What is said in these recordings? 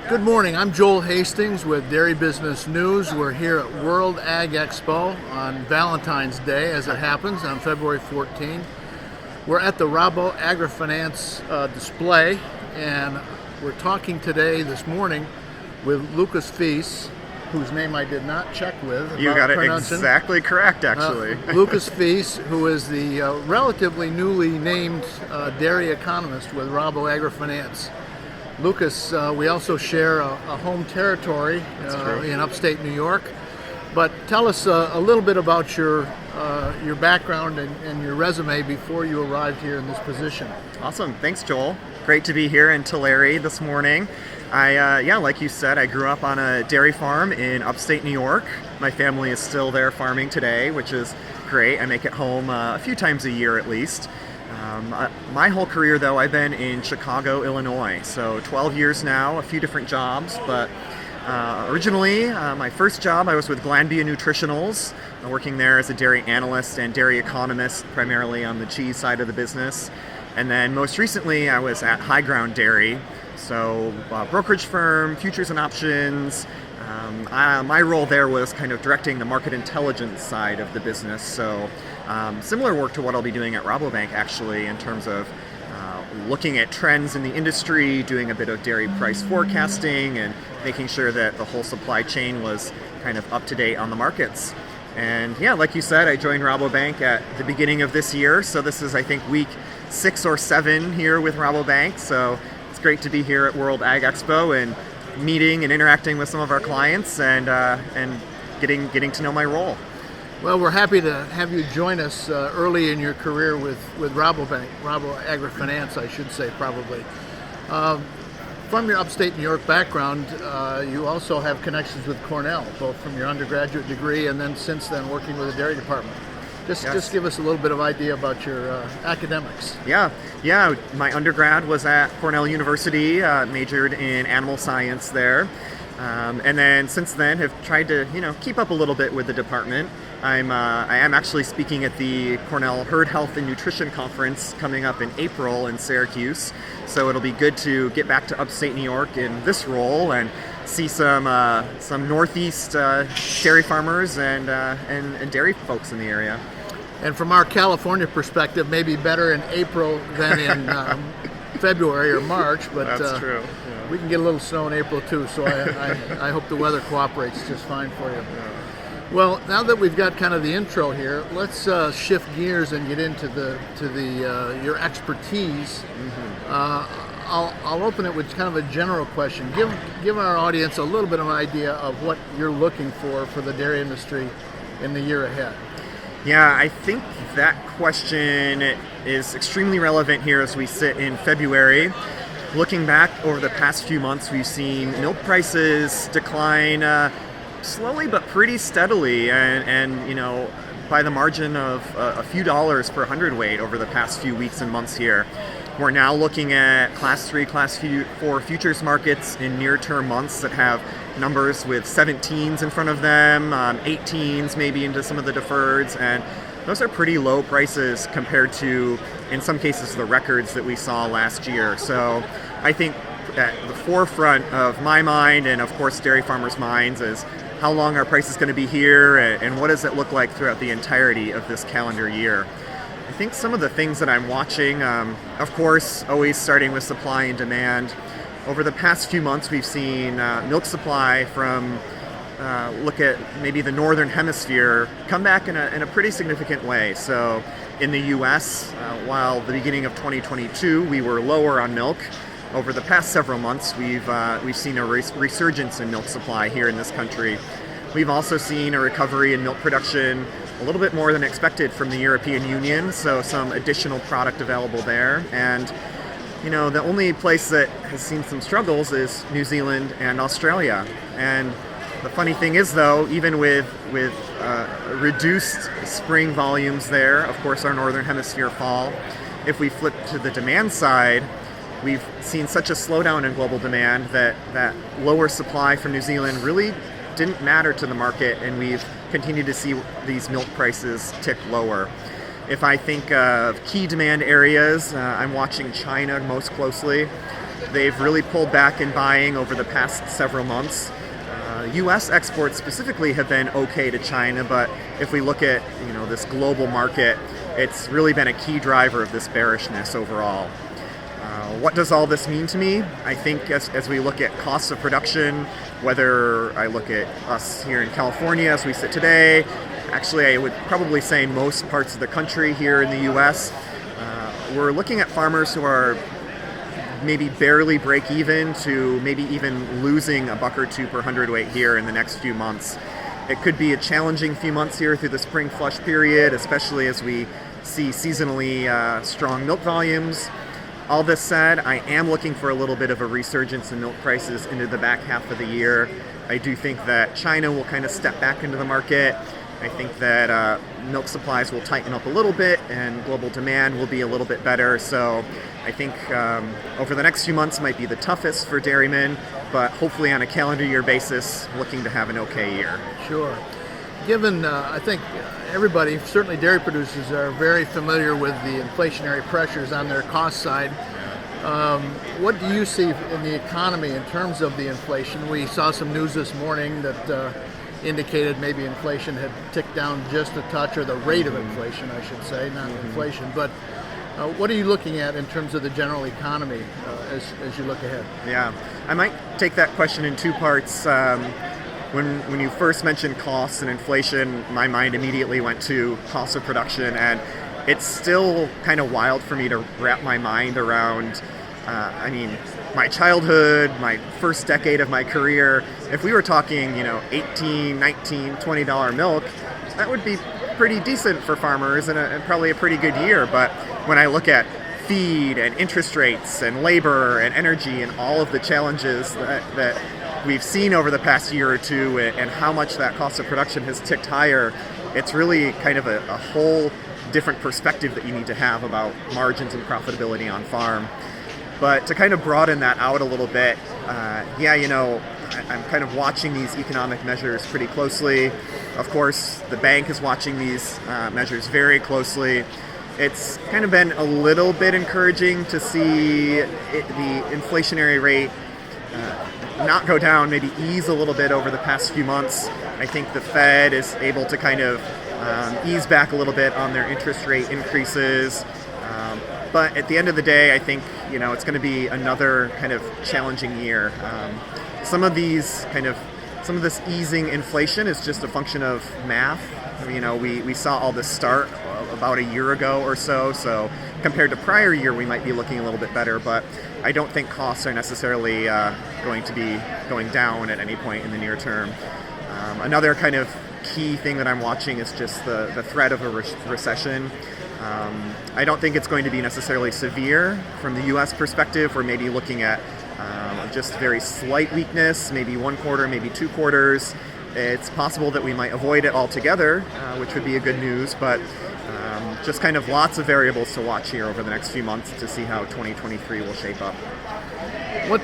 Good morning. I'm Joel Hastings with Dairy Business News. We're here at World Ag Expo on Valentine's Day, as it happens, on February 14. We're at the Rabo AgriFinance display, and we're talking this morning with Lucas Fuess, whose name I did not check with. You got it exactly correct, actually. Lucas Fuess, who is the relatively newly named dairy economist with Rabo AgriFinance. Lucas, we also share a home territory in upstate New York. But tell us a little bit about your background and your resume before you arrived here in this position. Awesome. Thanks, Joel. Great to be here in Tulare this morning. Like you said, I grew up on a dairy farm in upstate New York. My family is still there farming today, which is great. I make it home a few times a year at least. My whole career, though, I've been in Chicago, Illinois. So 12 years now, a few different jobs. But originally, my first job, I was with Glanbia Nutritionals, working there as a dairy analyst and dairy economist, primarily on the cheese side of the business. And then most recently, I was at High Ground Dairy. So brokerage firm, futures and options. My role there was kind of directing the market intelligence side of the business. So similar work to what I'll be doing at Rabobank, actually, in terms of looking at trends in the industry, doing a bit of dairy price forecasting, and making sure that the whole supply chain was kind of up to date on the markets. And yeah, like you said, I joined Rabobank at the beginning of this year. So this is, I think, week 6 or 7 here with Rabobank. So it's great to be here at World Ag Expo and meeting and interacting with some of our clients and getting to know my role. Well, we're happy to have you join us early in your career with Rabobank, Rabo AgriFinance, I should say, probably. From your upstate New York background, you also have connections with Cornell, both from your undergraduate degree and then since then working with the dairy department. Just give us a little bit of idea about your academics. Yeah. My undergrad was at Cornell University, majored in animal science there. And then since then have tried to keep up a little bit with the department. I am actually speaking at the Cornell Herd Health and Nutrition Conference coming up in April in Syracuse. So it'll be good to get back to upstate New York in this role and see some Northeast dairy farmers and dairy folks in the area. And from our California perspective, maybe better in April than in February or March, but that's true. Yeah. We can get a little snow in April too, so I hope the weather cooperates just fine for you. Yeah. Well, now that we've got kind of the intro here, let's shift gears and get into your expertise. Mm-hmm. I'll open it with kind of a general question. Give our audience a little bit of an idea of what you're looking for the dairy industry in the year ahead. Yeah, I think that question is extremely relevant here as we sit in February. Looking back over the past few months, we've seen milk prices decline slowly but pretty steadily, and by the margin of a few dollars per hundredweight over the past few weeks and months here. We're now looking at Class 3, Class 4 futures markets in near-term months that have numbers with 17s in front of them, 18s maybe into some of the deferreds, and those are pretty low prices compared to, in some cases, the records that we saw last year. So I think at the forefront of my mind, and of course dairy farmers' minds, is how long are prices going to be here, and what does it look like throughout the entirety of this calendar year? I think some of the things that I'm watching, of course, always starting with supply and demand. Over the past few months, we've seen milk supply from, look at maybe the northern hemisphere, come back in a pretty significant way. So in the U.S., while the beginning of 2022, we were lower on milk, over the past several months, we've seen a resurgence in milk supply here in this country. We've also seen a recovery in milk production, a little bit more than expected from the European Union, so some additional product available there. And the only place that has seen some struggles is New Zealand and Australia. And the funny thing is, though, even with reduced spring volumes there, of course our northern hemisphere fall, if we flip to the demand side, we've seen such a slowdown in global demand that lower supply from New Zealand really didn't matter to the market, and we've continued to see these milk prices tick lower. If I think of key demand areas, I'm watching China most closely. they've really pulled back in buying over the past several months. U.S. exports specifically have been okay to China, but if we look at this global market, it's really been a key driver of this bearishness overall. What does all this mean to me? I think as we look at costs of production, whether I look at us here in California as we sit today, actually I would probably say most parts of the country here in the U.S., we're looking at farmers who are maybe barely break even to maybe even losing $1 or $2 per hundredweight here in the next few months. It could be a challenging few months here through the spring flush period, especially as we see seasonally strong milk volumes. All this said, I am looking for a little bit of a resurgence in milk prices into the back half of the year. I do think that China will kind of step back into the market. I think that milk supplies will tighten up a little bit and global demand will be a little bit better. So I think over the next few months might be the toughest for dairymen, but hopefully on a calendar year basis, looking to have an okay year. Sure. Given, I think everybody, certainly dairy producers, are very familiar with the inflationary pressures on their cost side. What do you see in the economy in terms of the inflation? We saw some news this morning that indicated maybe inflation had ticked down just a touch, or the rate of inflation, I should say, not inflation. But what are you looking at in terms of the general economy as you look ahead? Yeah, I might take that question in two parts. When you first mentioned costs and inflation, my mind immediately went to cost of production, and it's still kind of wild for me to wrap my mind around. My childhood, my first decade of my career, if we were talking, $18, $19, $20 milk, that would be pretty decent for farmers and probably a pretty good year. But when I look at feed and interest rates and labor and energy and all of the challenges that we've seen over the past year or two, and how much that cost of production has ticked higher, it's really kind of a whole different perspective that you need to have about margins and profitability on farm. But to kind of broaden that out a little bit, I'm kind of watching these economic measures pretty closely. Of course, the bank is watching these measures very closely. It's kind of been a little bit encouraging to see the inflationary rate not go down, maybe ease a little bit over the past few months. I think the Fed is able to kind of ease back a little bit on their interest rate increases. But at the end of the day, I think it's going to be another kind of challenging year. Some of this easing inflation is just a function of math. We saw all this start about a year ago or so. So compared to prior year, we might be looking a little bit better. But I don't think costs are necessarily going to be going down at any point in the near term. Another kind of key thing that I'm watching is just the threat of a recession. I don't think it's going to be necessarily severe from the U.S. perspective. We're maybe looking at just very slight weakness, maybe 1 quarter, maybe 2 quarters. It's possible that we might avoid it altogether, which would be a good news, but just kind of lots of variables to watch here over the next few months to see how 2023 will shape up. What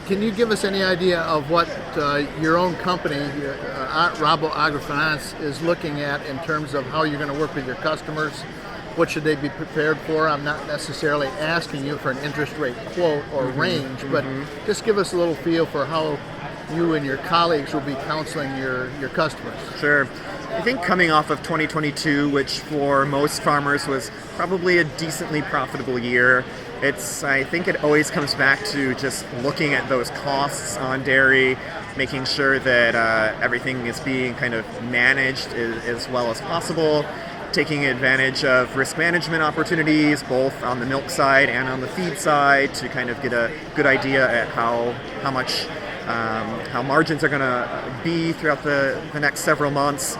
can you give us any idea of what your own company, Rabo AgriFinance, is looking at in terms of how you're going to work with your customers? What should they be prepared for? I'm not necessarily asking you for an interest rate quote or range, but just give us a little feel for how you and your colleagues will be counseling your customers. Sure. I think coming off of 2022, which for most farmers was probably a decently profitable year, I think it always comes back to just looking at those costs on dairy, making sure that everything is being kind of managed as well as possible, taking advantage of risk management opportunities, both on the milk side and on the feed side, to kind of get a good idea at how margins are going to be throughout the next several months.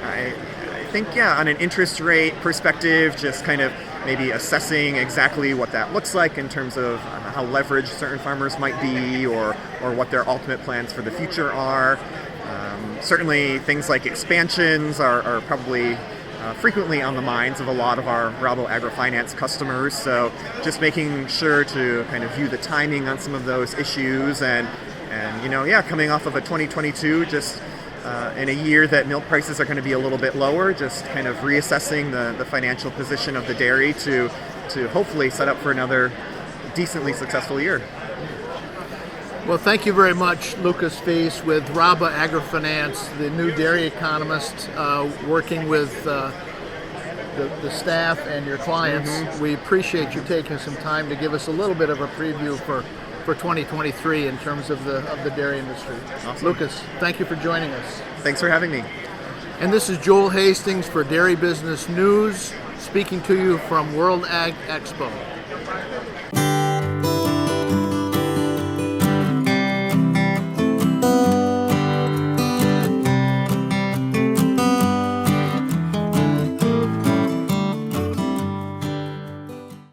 I think, on an interest rate perspective, just kind of maybe assessing exactly what that looks like in terms of how leveraged certain farmers might be, or what their ultimate plans for the future are. Certainly things like expansions are probably frequently on the minds of a lot of our Rabo AgriFinance customers. So just making sure to kind of view the timing on some of those issues, and coming off of a 2022, just in a year that milk prices are going to be a little bit lower, just kind of reassessing the financial position of the dairy to hopefully set up for another decently successful year. Well, thank you very much, Lucas Fuess with Rabo AgriFinance, the new dairy economist, working with the staff and your clients. We appreciate you taking some time to give us a little bit of a preview for 2023 in terms of the dairy industry. Awesome. Lucas, thank you for joining us. Thanks for having me. And this is Joel Hastings for Dairy Business News, speaking to you from World Ag Expo.